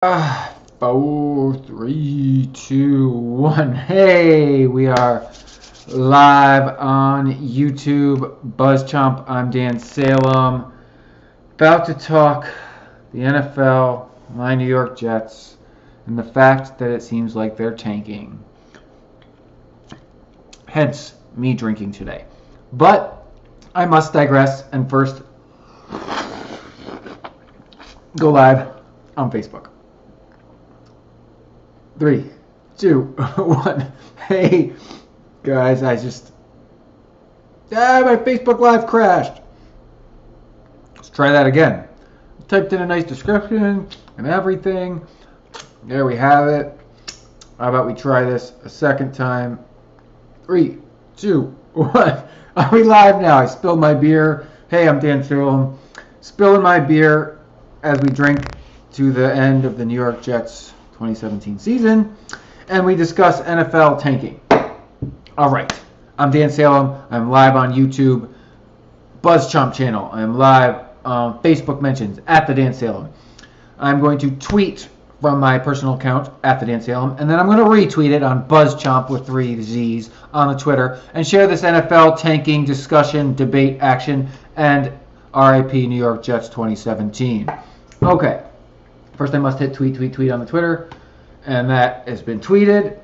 Four, three, two, one. Hey, we are live on YouTube. BuzzChomp. I'm Dan Salem. About to talk the NFL, my New York Jets, and the fact that it seems like they're tanking. Hence, me drinking today. But I must digress and first go live on Facebook. 3, 2, 1. Hey, guys, my Facebook Live crashed. Let's try that again. Typed in a nice description and everything. There we have it. How about we try this a second time? 3, 2, 1. Are we live now? I spilled my beer. Hey, I'm Dan Salem. Spilling my beer as we drink to the end of the New York Jets 2017 season, and we discuss NFL tanking. All right, I'm Dan Salem. I'm live on YouTube, BuzzChomp channel. I'm live on Facebook mentions at the Dan Salem. I'm going to tweet from my personal account at the Dan Salem, and then I'm going to retweet it on BuzzChomp with 3 Z's on the Twitter and share this NFL tanking discussion, debate, action, and RIP New York Jets 2017. Okay. First, I must hit tweet on the Twitter, and that has been tweeted.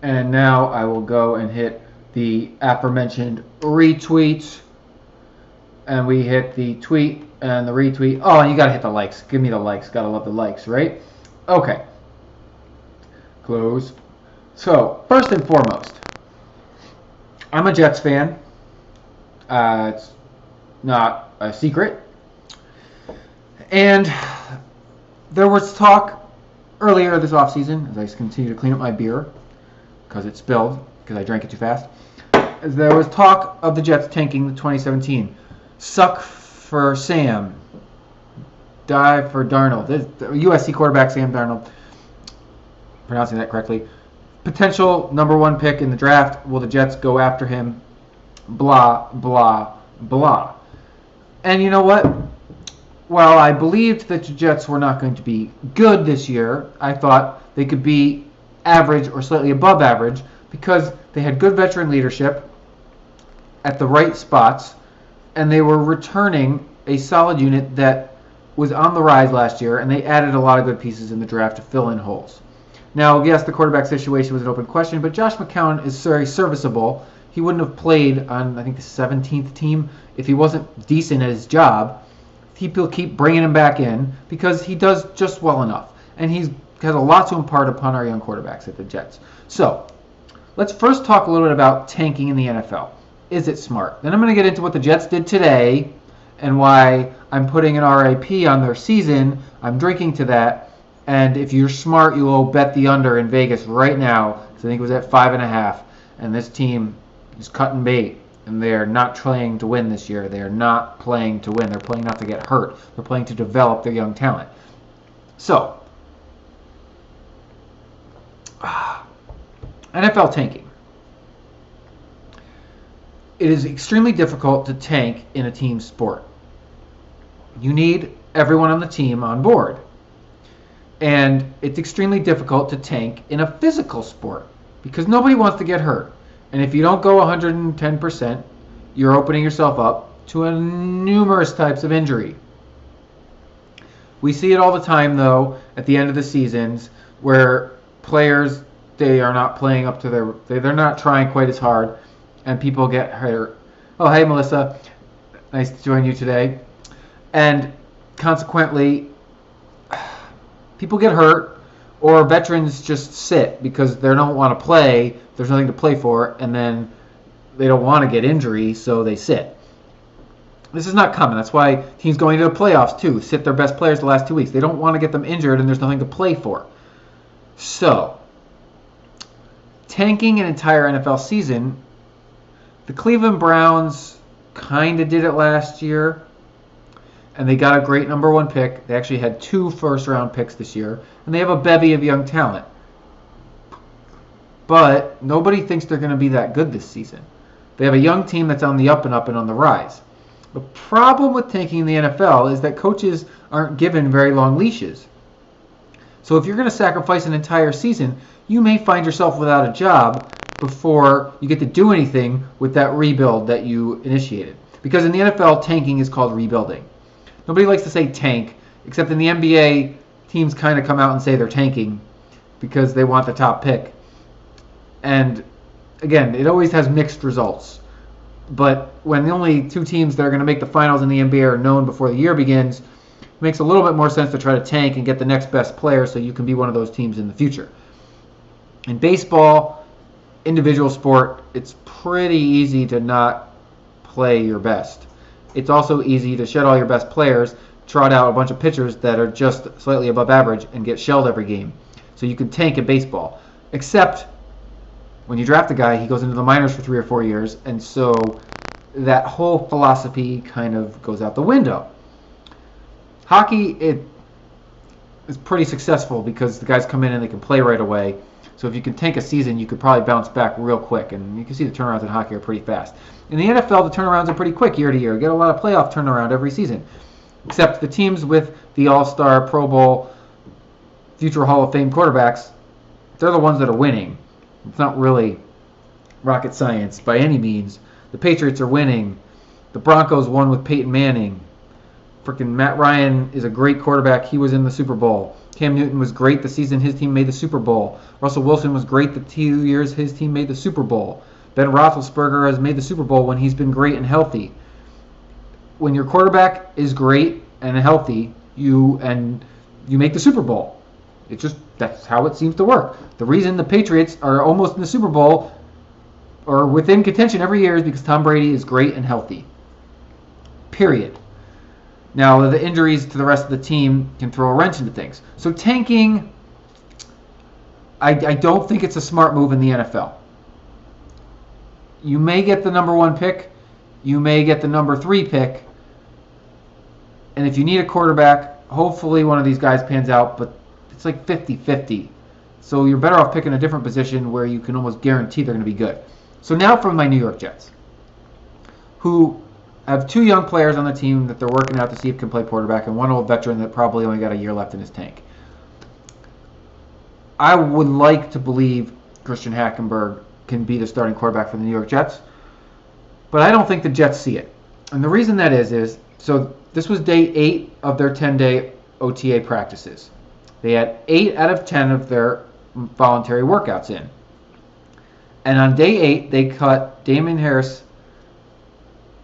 And now I will go and hit the aforementioned retweet, and we hit the tweet and the retweet. Oh, and you gotta hit the likes. Give me the likes. Gotta love the likes, right? Okay. Close. So, first and foremost, I'm a Jets fan. It's not a secret. And there was talk earlier this offseason, as I continue to clean up my beer, because it spilled, because I drank it too fast. As there was talk of the Jets tanking the 2017. Suck for Sam. Die for Darnold. The USC quarterback Sam Darnold. Pronouncing that correctly. Potential number 1 pick in the draft. Will the Jets go after him? Blah, blah, blah. And you know what? Well, I believed that the Jets were not going to be good this year. I thought they could be average or slightly above average because they had good veteran leadership at the right spots, and they were returning a solid unit that was on the rise last year, and they added a lot of good pieces in the draft to fill in holes. Now, yes, the quarterback situation was an open question, but Josh McCown is very serviceable. He wouldn't have played on, I think, the 17th team if he wasn't decent at his job. People keep bringing him back in because he does just well enough. And he's has a lot to impart upon our young quarterbacks at the Jets. So, let's first talk a little bit about tanking in the NFL. Is it smart? Then I'm going to get into what the Jets did today and why I'm putting an RIP on their season. I'm drinking to that. And if you're smart, you will bet the under in Vegas right now. Because I think it was at 5.5. And this team is cutting bait. And they're not playing to win this year. They're not playing to win. They're playing not to get hurt. They're playing to develop their young talent. So, NFL tanking. It is extremely difficult to tank in a team sport. You need everyone on the team on board. And it's extremely difficult to tank in a physical sport because nobody wants to get hurt. And if you don't go 110%, you're opening yourself up to numerous types of injury. We see it all the time, though, at the end of the seasons, where players, they are not playing up to they're not trying quite as hard, and people get hurt. Oh, hey, Melissa. Nice to join you today. And consequently, people get hurt, or veterans just sit because they don't want to play. There's nothing to play for, and then they don't want to get injury, so they sit. This is not common. That's why teams going into the playoffs, too, sit their best players the last 2 weeks. They don't want to get them injured, and there's nothing to play for. So, tanking an entire NFL season, the Cleveland Browns kind of did it last year, and they got a great number 1 pick. They actually had 2 first-round picks this year, and they have a bevy of young talent. But nobody thinks they're going to be that good this season. They have a young team that's on the up and up and on the rise. The problem with tanking in the NFL is that coaches aren't given very long leashes. So if you're going to sacrifice an entire season, you may find yourself without a job before you get to do anything with that rebuild that you initiated. Because in the NFL, tanking is called rebuilding. Nobody likes to say tank, except in the NBA, teams kind of come out and say they're tanking because they want the top pick. And again, it always has mixed results. But when the only two teams that are going to make the finals in the NBA are known before the year begins, it makes a little bit more sense to try to tank and get the next best player so you can be one of those teams in the future. In baseball, individual sport, it's pretty easy to not play your best. It's also easy to shed all your best players, trot out a bunch of pitchers that are just slightly above average, and get shelled every game. So you can tank in baseball. Except when you draft a guy, he goes into the minors for 3 or 4 years, and so that whole philosophy kind of goes out the window. Hockey, it is pretty successful because the guys come in and they can play right away. So if you can tank a season, you could probably bounce back real quick, and you can see the turnarounds in hockey are pretty fast. In the NFL, the turnarounds are pretty quick year to year. You get a lot of playoff turnaround every season. Except the teams with the All-Star, Pro Bowl, future Hall of Fame quarterbacks, they're the ones that are winning. It's not really rocket science by any means. The Patriots are winning. The Broncos won with Peyton Manning. Freaking Matt Ryan is a great quarterback. He was in the Super Bowl. Cam Newton was great the season his team made the Super Bowl. Russell Wilson was great the 2 years his team made the Super Bowl. Ben Roethlisberger has made the Super Bowl when he's been great and healthy. When your quarterback is great and healthy, you make the Super Bowl. That's how it seems to work. The reason the Patriots are almost in the Super Bowl or within contention every year is because Tom Brady is great and healthy. Period. Now, the injuries to the rest of the team can throw a wrench into things. So tanking, I don't think it's a smart move in the NFL. You may get the number 1 pick. You may get the number 3 pick. And if you need a quarterback, hopefully one of these guys pans out, but it's like 50-50. So you're better off picking a different position where you can almost guarantee they're going to be good. So now for my New York Jets, who have 2 young players on the team that they're working out to see if can play quarterback, and 1 old veteran that probably only got a year left in his tank. I would like to believe Christian Hackenberg can be the starting quarterback for the New York Jets, but I don't think the Jets see it. And the reason that is so this was day 8 of their 10-day OTA practices. They had 8 out of 10 of their voluntary workouts in. And on day 8, they cut Damien Harris,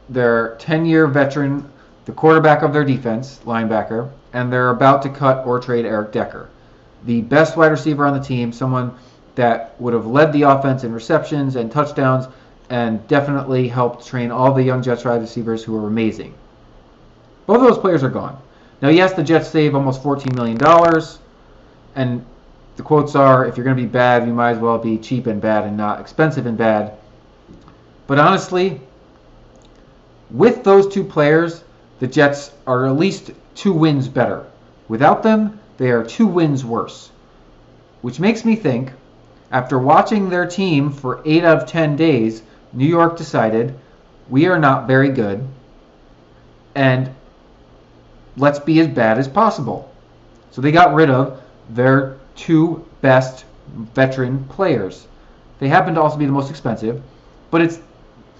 their 10-year veteran, the quarterback of their defense, linebacker, and they're about to cut or trade Eric Decker, the best wide receiver on the team, someone that would have led the offense in receptions and touchdowns and definitely helped train all the young Jets wide receivers who are amazing. Both of those players are gone. Now, yes, the Jets save almost $14 million, and the quotes are, if you're going to be bad, you might as well be cheap and bad and not expensive and bad. But honestly, with those 2 players, the Jets are at least 2 wins better. Without them, they are 2 wins worse. Which makes me think, after watching their team for 8 out of 10 days, New York decided, we are not very good, and let's be as bad as possible. So they got rid of their 2 best veteran players. They happen to also be the most expensive, but it's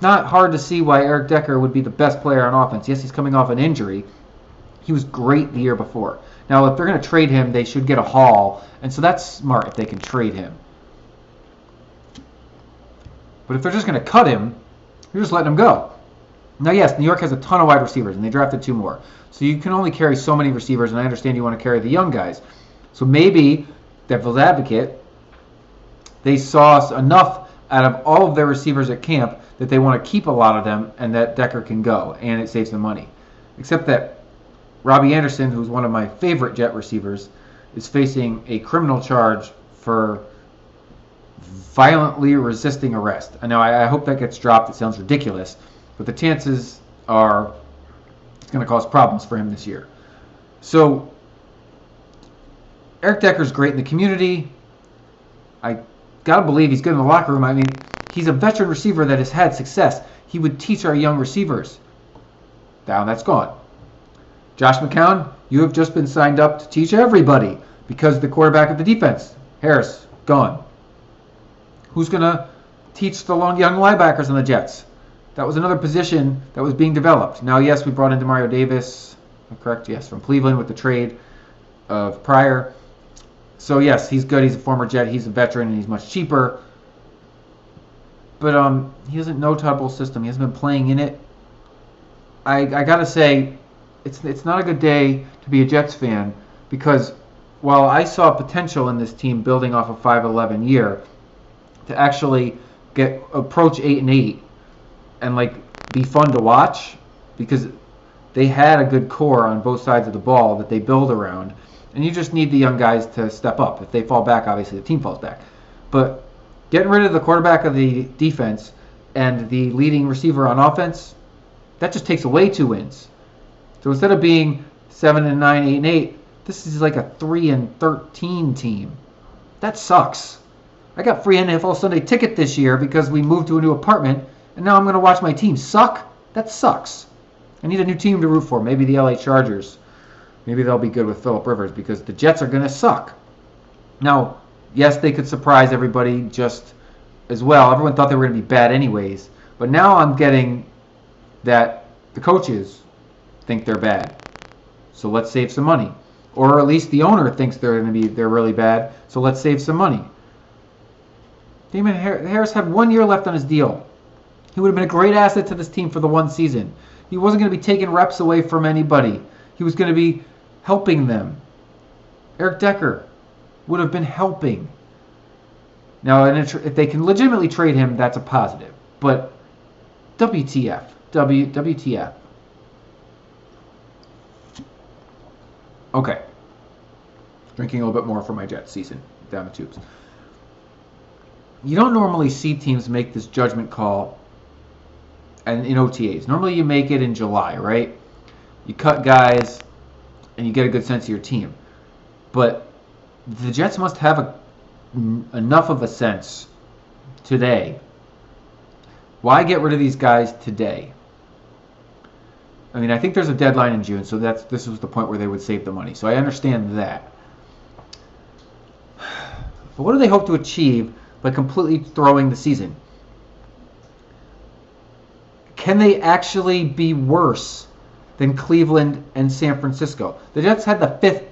not hard to see why Eric Decker would be the best player on offense. Yes, he's coming off an injury. He was great the year before. Now, if they're going to trade him, they should get a haul, and so that's smart if they can trade him. But if they're just going to cut him, you're just letting him go. Now, yes, New York has a ton of wide receivers, and they drafted 2 more. So you can only carry so many receivers, and I understand you want to carry the young guys. So maybe, devil's advocate, they saw enough out of all of their receivers at camp that they want to keep a lot of them and that Decker can go, and it saves them money. Except that Robbie Anderson, who's one of my favorite Jet receivers, is facing a criminal charge for violently resisting arrest. I know I hope that gets dropped. It sounds ridiculous, but the chances are it's going to cause problems for him this year. So Eric Decker's great in the community. I got to believe he's good in the locker room. I mean, he's a veteran receiver that has had success. He would teach our young receivers. Now that's gone. Josh McCown, you have just been signed up to teach everybody because the quarterback of the defense, Harris, gone. Who's going to teach the young linebackers on the Jets? That was another position that was being developed. Now, yes, we brought in Demario Davis, correct? Yes, from Cleveland with the trade of Pryor. So, yes, he's good. He's a former Jet. He's a veteran, and he's much cheaper. But he doesn't know Todd system. He hasn't been playing in it. I got to say, it's not a good day to be a Jets fan because while I saw potential in this team building off a 5-11 year to actually approach 8-8 and be fun to watch because they had a good core on both sides of the ball that they build around, and you just need the young guys to step up. If they fall back, obviously the team falls back. But getting rid of the quarterback of the defense and the leading receiver on offense, that just takes away 2 wins. So instead of being 7-9, 8-8, this is like a 3-13 team. That sucks. I got free NFL Sunday ticket this year because we moved to a new apartment, and now I'm going to watch my team suck? That sucks. I need a new team to root for. Maybe the LA Chargers. Maybe they'll be good with Phillip Rivers because the Jets are going to suck. Now, yes, they could surprise everybody just as well. Everyone thought they were going to be bad anyways. But now I'm getting that the coaches think they're bad. So let's save some money. Or at least the owner thinks they're really bad. So let's save some money. Damon Harris had 1 year left on his deal. He would have been a great asset to this team for the one season. He wasn't going to be taking reps away from anybody. He was going to be helping them. Eric Decker would have been helping. Now, if they can legitimately trade him, that's a positive. But WTF. WTF. Okay. Drinking a little bit more for my Jets season down the tubes. You don't normally see teams make this judgment call and in OTAs. Normally you make it in July, right? You cut guys and you get a good sense of your team. But the Jets must have enough of a sense today. Why get rid of these guys today? I mean, I think there's a deadline in June, so this was the point where they would save the money. So I understand that. But what do they hope to achieve by completely throwing the season? Can they actually be worse than Cleveland and San Francisco? The Jets had the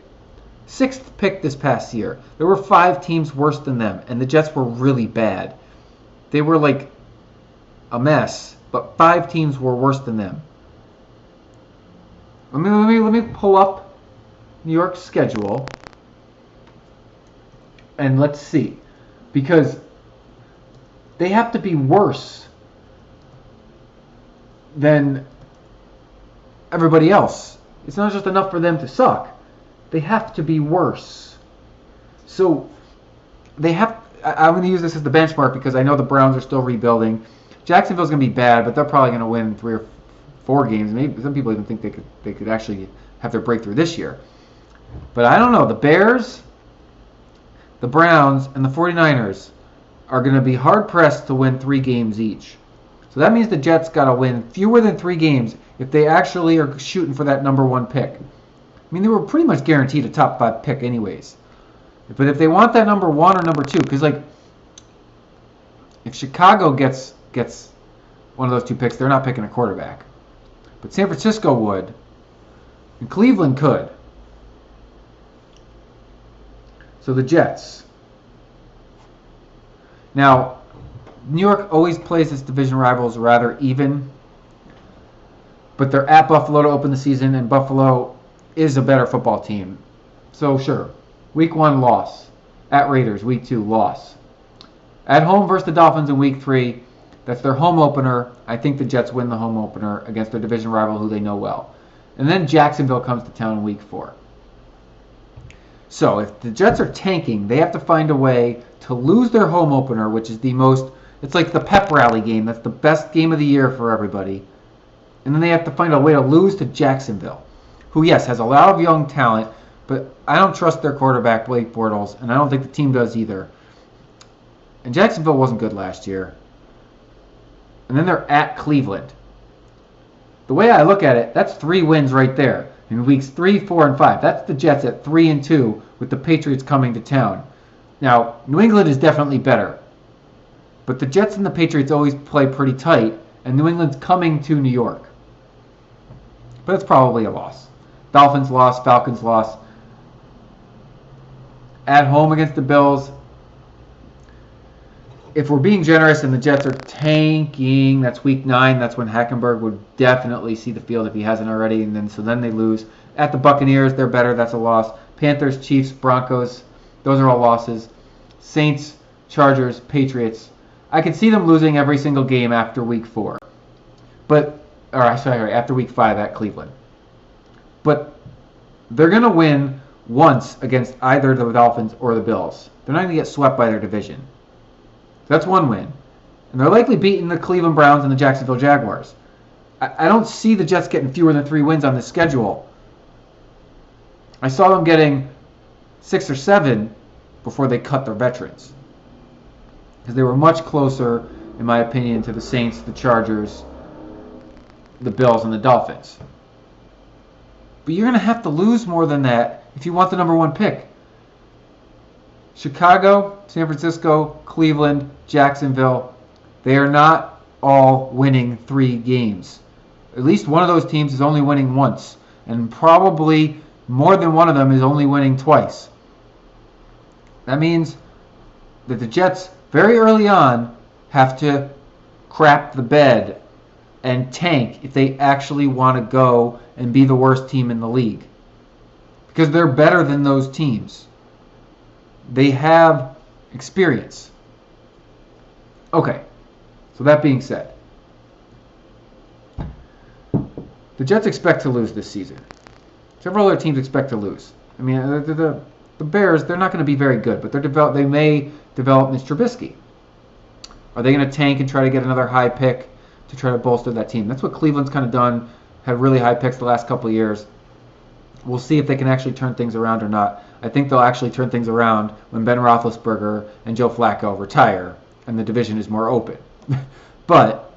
6th pick this past year. There were 5 teams worse than them, and the Jets were really bad. They were like a mess, but 5 teams were worse than them. Let me pull up New York's schedule, and let's see. Because they have to be worse than everybody else. It's not just enough for them to suck. They have to be worse. So they have. I'm going to use this as the benchmark because I know the Browns are still rebuilding. Jacksonville's going to be bad, but they're probably going to win 3 or 4 games. Maybe some people even think they could actually have their breakthrough this year. But I don't know. The Bears, the Browns, and the 49ers are going to be hard-pressed to win 3 games each. So that means the Jets got to win fewer than 3 games if they actually are shooting for that number 1 pick. I mean, they were pretty much guaranteed a top 5 pick anyways. But if they want that number 1 or number 2, because if Chicago gets one of those 2 picks, they're not picking a quarterback. But San Francisco would, and Cleveland could. So the Jets. Now, New York always plays its division rivals rather even, but they're at Buffalo to open the season, and Buffalo is a better football team. So sure, week 1 loss. At Raiders, week 2 loss. At home versus the Dolphins in week 3, that's their home opener. I think the Jets win the home opener against their division rival who they know well. And then Jacksonville comes to town in week 4. So if the Jets are tanking, they have to find a way to lose their home opener, which is it's like the pep rally game. That's the best game of the year for everybody. And then they have to find a way to lose to Jacksonville, who, yes, has a lot of young talent, but I don't trust their quarterback, Blake Bortles, and I don't think the team does either. And Jacksonville wasn't good last year. And then they're at Cleveland. The way I look at it, that's 3 wins right there. in weeks 3, 4, and 5. That's the Jets at 3-2 with the Patriots coming to town. Now, New England is definitely better, but the Jets and the Patriots always play pretty tight, and New England's coming to New York. But it's probably a loss. Dolphins loss, Falcons loss. At home against the Bills, if we're being generous and the Jets are tanking, that's week 9. That's when Hackenberg would definitely see the field if he hasn't already, and then they lose. At the Buccaneers, they're better. That's a loss. Panthers, Chiefs, Broncos, those are all losses. Saints, Chargers, Patriots. I could see them losing every single game after week 4. After week 5 at Cleveland. But they're going to win once against either the Dolphins or the Bills. They're not going to get swept by their division. That's one win. And they're likely beating the Cleveland Browns and the Jacksonville Jaguars. I don't see the Jets getting fewer than 3 wins on this schedule. I saw them getting 6 or 7 before they cut their veterans. Because they were much closer, in my opinion, to the Saints, the Chargers, the Bills, and the Dolphins. But you're going to have to lose more than that if you want the number 1 pick. Chicago, San Francisco, Cleveland, Jacksonville, they are not all winning 3 games. At least one of those teams is only winning once. And probably more than one of them is only winning twice. That means that the Jets, very early on, have to crap the bed and tank if they actually want to go and be the worst team in the league. Because they're better than those teams. They have experience. Okay, so that being said, the Jets expect to lose this season. Several other teams expect to lose. I mean, the Bears, they're not going to be very good, but they may develop Mr. Trubisky. Are they going to tank and try to get another high pick to try to bolster that team? That's what Cleveland's kind of done, had really high picks the last couple of years. We'll see if they can actually turn things around or not. I think they'll actually turn things around when Ben Roethlisberger and Joe Flacco retire and the division is more open. But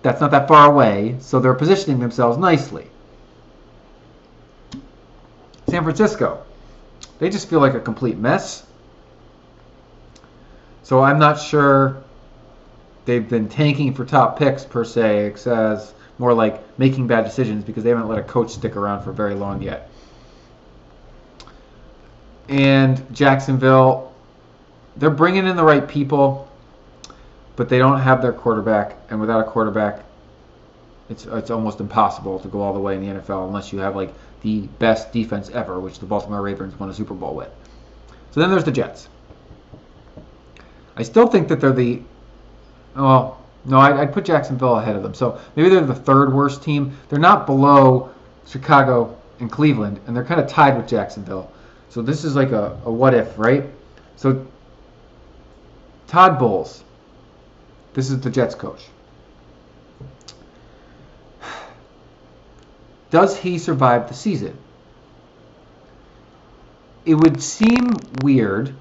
that's not that far away, so they're positioning themselves nicely. San Francisco, they just feel like a complete mess. So I'm not sure they've been tanking for top picks per se. It says more like making bad decisions because they haven't let a coach stick around for very long yet. And Jacksonville, they're bringing in the right people, but they don't have their quarterback. And without a quarterback, it's almost impossible to go all the way in the NFL unless you have like the best defense ever, which the Baltimore Ravens won a Super Bowl with. So then there's the Jets. I still think that they're the... Well, no, I'd put Jacksonville ahead of them. So maybe they're the 3rd worst team. They're not below Chicago and Cleveland, and they're kind of tied with Jacksonville. So this is like a what if, right? So Todd Bowles, this is the Jets coach. Does he survive the season? It would seem weird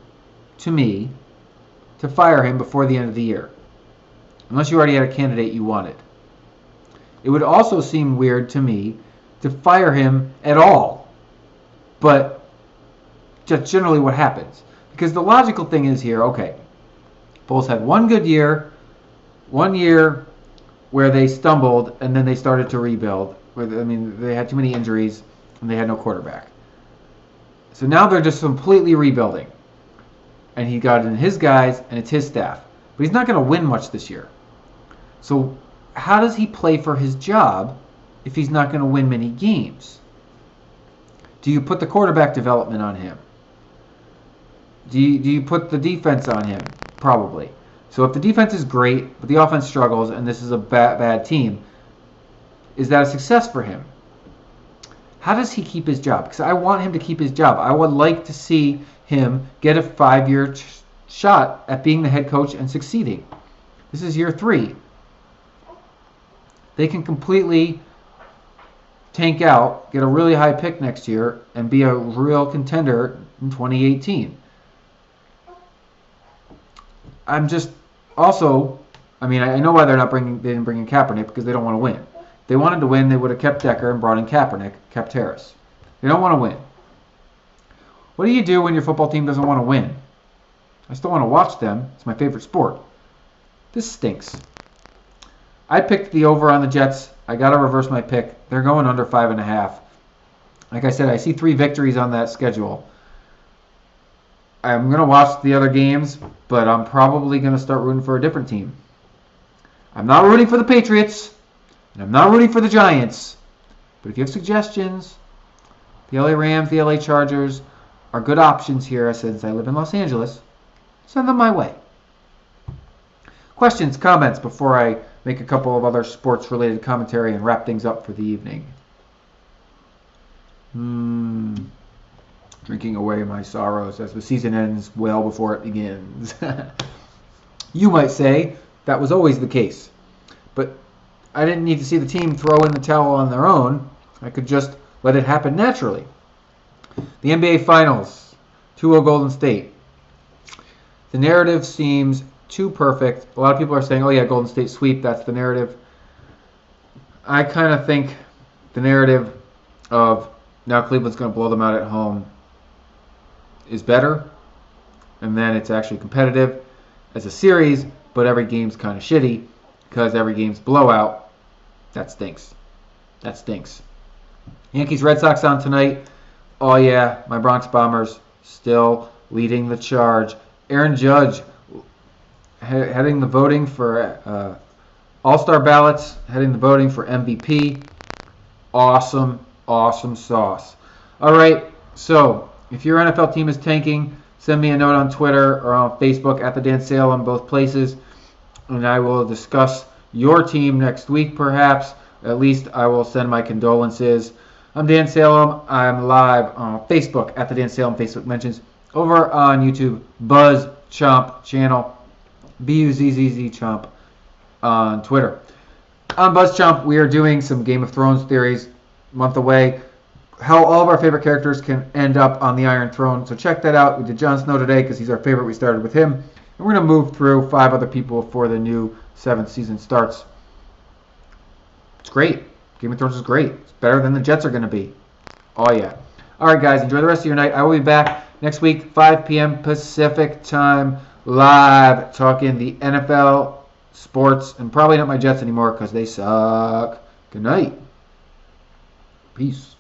to me to fire him before the end of the year, unless you already had a candidate you wanted. It would also seem weird to me to fire him at all, but just generally what happens. Because the logical thing is here, okay, Bulls had one good year, 1 year where they stumbled and then they started to rebuild. They had too many injuries and they had no quarterback. So now they're just completely rebuilding. And he got in his guys and it's his staff. But he's not going to win much this year. So how does he play for his job if he's not going to win many games? Do you put the quarterback development on him? Do you put the defense on him? Probably. So if the defense is great, but the offense struggles, and this is a bad team, is that a success for him? How does he keep his job? Because I want him to keep his job. I would like to see him get a 5-year shot at being the head coach and succeeding. This is year 3. They can completely tank out, get a really high pick next year, and be a real contender in 2018. I'm just also, I know why they didn't bring in Kaepernick, because they don't want to win. If they wanted to win, they would have kept Decker and brought in Kaepernick, kept Harris. They don't want to win. What do you do when your football team doesn't want to win? I still want to watch them. It's my favorite sport. This stinks. I picked the over on the Jets. I got to reverse my pick. They're going under 5.5. Like I said, I see 3 victories on that schedule. I'm going to watch the other games, but I'm probably going to start rooting for a different team. I'm not rooting for the Patriots, and I'm not rooting for the Giants. But if you have suggestions, the LA Rams, the LA Chargers are good options here since I live in Los Angeles. Send them my way. Questions, comments before I make a couple of other sports-related commentary and wrap things up for the evening. Drinking away my sorrows as the season ends well before it begins. You might say that was always the case. But I didn't need to see the team throw in the towel on their own. I could just let it happen naturally. The NBA Finals, 2-0 Golden State. The narrative seems too perfect. A lot of people are saying, oh yeah, Golden State sweep, that's the narrative. I kind of think the narrative of now Cleveland's going to blow them out at home is better. And then it's actually competitive as a series, but every game's kind of shitty because every game's blowout. That stinks. That stinks. Yankees Red Sox on tonight. Oh yeah, my Bronx Bombers still leading the charge. Aaron Judge heading the voting for All-Star ballots, heading the voting for MVP. Awesome, awesome sauce. All right, so if your NFL team is tanking, send me a note on Twitter or on Facebook at the Dan Salem, both places, and I will discuss your team next week perhaps. At least I will send my condolences. I'm Dan Salem. I'm live on Facebook at the Dan Salem Facebook mentions. Over on YouTube, BuzzChomp channel, BuzzChomp Chomp on Twitter. On BuzzChomp, we are doing some Game of Thrones theories, month away. How all of our favorite characters can end up on the Iron Throne. So check that out. We did Jon Snow today because he's our favorite. We started with him. And we're going to move through 5 other people before the new 7th season starts. It's great. Game of Thrones is great. It's better than the Jets are going to be. Oh, yeah. All right, guys. Enjoy the rest of your night. I will be back next week, 5 p.m. Pacific time, live, talking the NFL, sports, and probably not my Jets anymore because they suck. Good night. Peace.